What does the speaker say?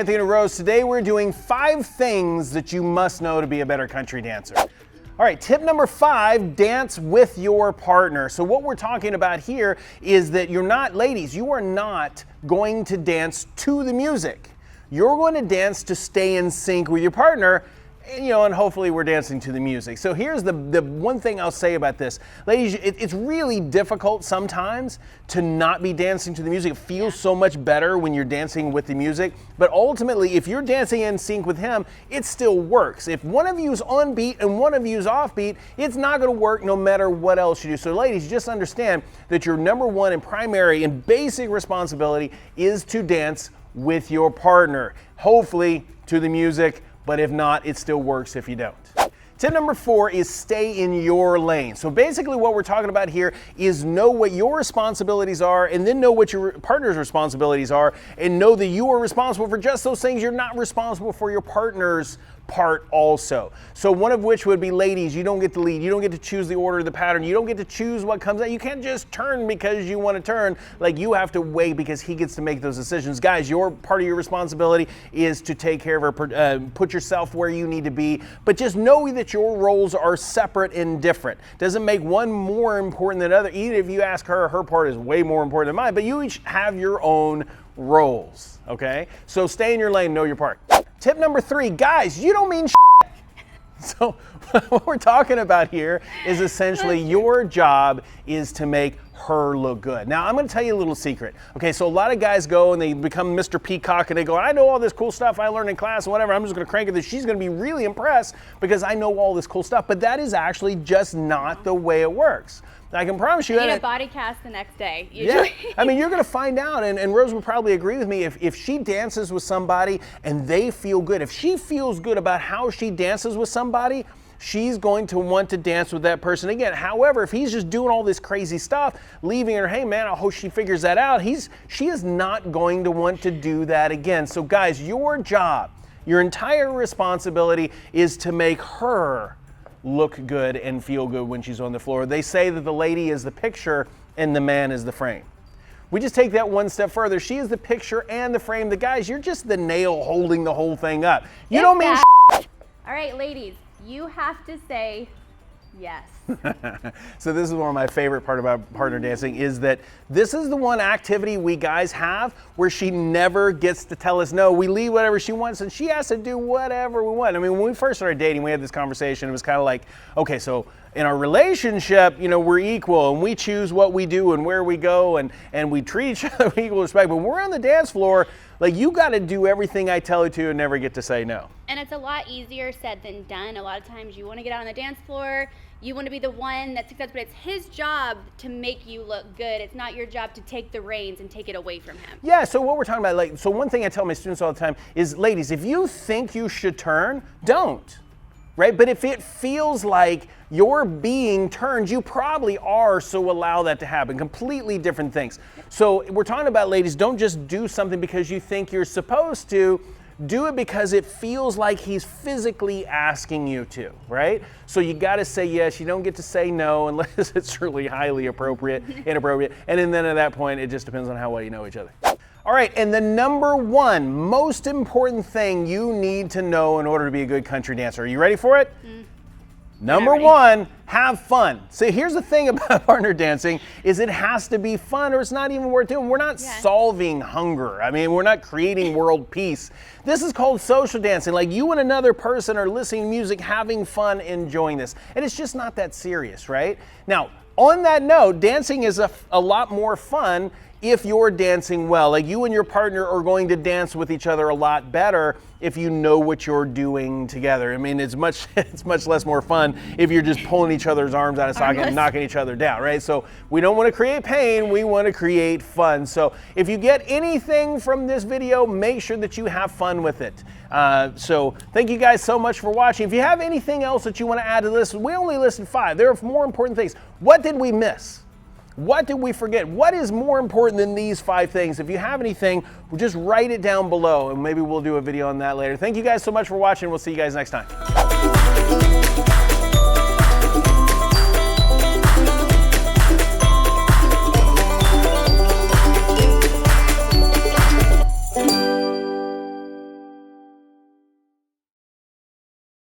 Anthony and Rose. Today we're doing 5 things that you must know to be a better country dancer. All right, tip number 5, dance with your partner. So what we're talking about here is that ladies, you are not going to dance to the music. You're going to dance to stay in sync with your partner, and hopefully we're dancing to the music. So here's the one thing I'll say about this. Ladies, it's really difficult sometimes to not be dancing to the music. It feels so much better when you're dancing with the music. But ultimately, if you're dancing in sync with him, it still works. If one of you's on beat and one of you's off beat, it's not gonna work no matter what else you do. So ladies, just understand that your number one and primary and basic responsibility is to dance with your partner. Hopefully to the music, but if not, it still works if you don't. Tip number 4 is stay in your lane. So basically what we're talking about here is know what your responsibilities are and then know what your partner's responsibilities are and know that you are responsible for just those things. You're not responsible for your partner's part also. So one of which would be, ladies, you don't get to lead. You don't get to choose the order of the pattern. You don't get to choose what comes out. You can't just turn because you want to turn. Like, you have to wait because he gets to make those decisions. Guys, your part of your responsibility is to take care of her, put yourself where you need to be, but just know that your roles are separate and different. Doesn't make one more important than the other. Even if you ask her, her part is way more important than mine, but you each have your own roles, okay? So stay in your lane, know your part. Tip number 3, guys, you don't mean shit. So what we're talking about here is essentially your job is to make her look good. Now, I'm going to tell you a little secret. Okay, so a lot of guys go and they become Mr. Peacock and they go, I know all this cool stuff I learned in class and whatever. I'm just going to crank it. She's going to be really impressed because I know all this cool stuff. But that is actually just not the way it works. I can promise you. You need a body cast the next day, usually. Yeah, I mean, you're going to find out, and Rose will probably agree with me, if she dances with somebody and they feel good, if she feels good about how she dances with somebody, she's going to want to dance with that person again. However, if he's just doing all this crazy stuff, leaving her, hey man, I hope she figures that out, she is not going to want to do that again. So guys, your job, your entire responsibility is to make her look good and feel good when she's on the floor. They say that the lady is the picture and the man is the frame. We just take that one step further. She is the picture and the frame. The guys, you're just the nail holding the whole thing up. You don't mean shit. All right, ladies, you have to say yes. So this is one of my favorite part about partner dancing is that this is the one activity we guys have where she never gets to tell us no. We leave whatever she wants and she has to do whatever we want. I mean, when we first started dating, we had this conversation. It was kind of like, okay, so in our relationship, we're equal and we choose what we do and where we go and we treat each other with equal respect. But when we're on the dance floor, like, you got to do everything I tell you to and never get to say no. And it's a lot easier said than done. A lot of times you want to get out on the dance floor, you want to be the one that's successful, but it's his job to make you look good. It's not your job to take the reins and take it away from him. Yeah, so what we're talking about, so one thing I tell my students all the time is, ladies, if you think you should turn, don't. Right? But if it feels like you're being turned, you probably are, so allow that to happen. Completely different things. So we're talking about, ladies, don't just do something because you think you're supposed to. Do it because it feels like he's physically asking you to, right? So you got to say yes. You don't get to say no unless it's really highly inappropriate. And then at that point, it just depends on how well you know each other. All right, and the number one most important thing you need to know in order to be a good country dancer. Are you ready for it? Number 1, have fun. So here's the thing about partner dancing is it has to be fun or it's not even worth doing. We're not solving hunger. I mean, we're not creating world peace. This is called social dancing. Like, you and another person are listening to music, having fun, enjoying this. And it's just not that serious, right? Now, on that note, dancing is a lot more fun if you're dancing well. Like, you and your partner are going to dance with each other a lot better if you know what you're doing together. I mean, it's much less more fun if you're just pulling each other's arms out of socket and knocking each other down, right? So we don't want to create pain, we want to create fun. So if you get anything from this video, make sure that you have fun with it. So thank you guys so much for watching. If you have anything else that you want to add to this, we only listed 5. There are more important things. What did we miss? What did we forget? What is more important than these 5 things? If you have anything, just write it down below and maybe we'll do a video on that later. Thank you guys so much for watching. We'll see you guys next time.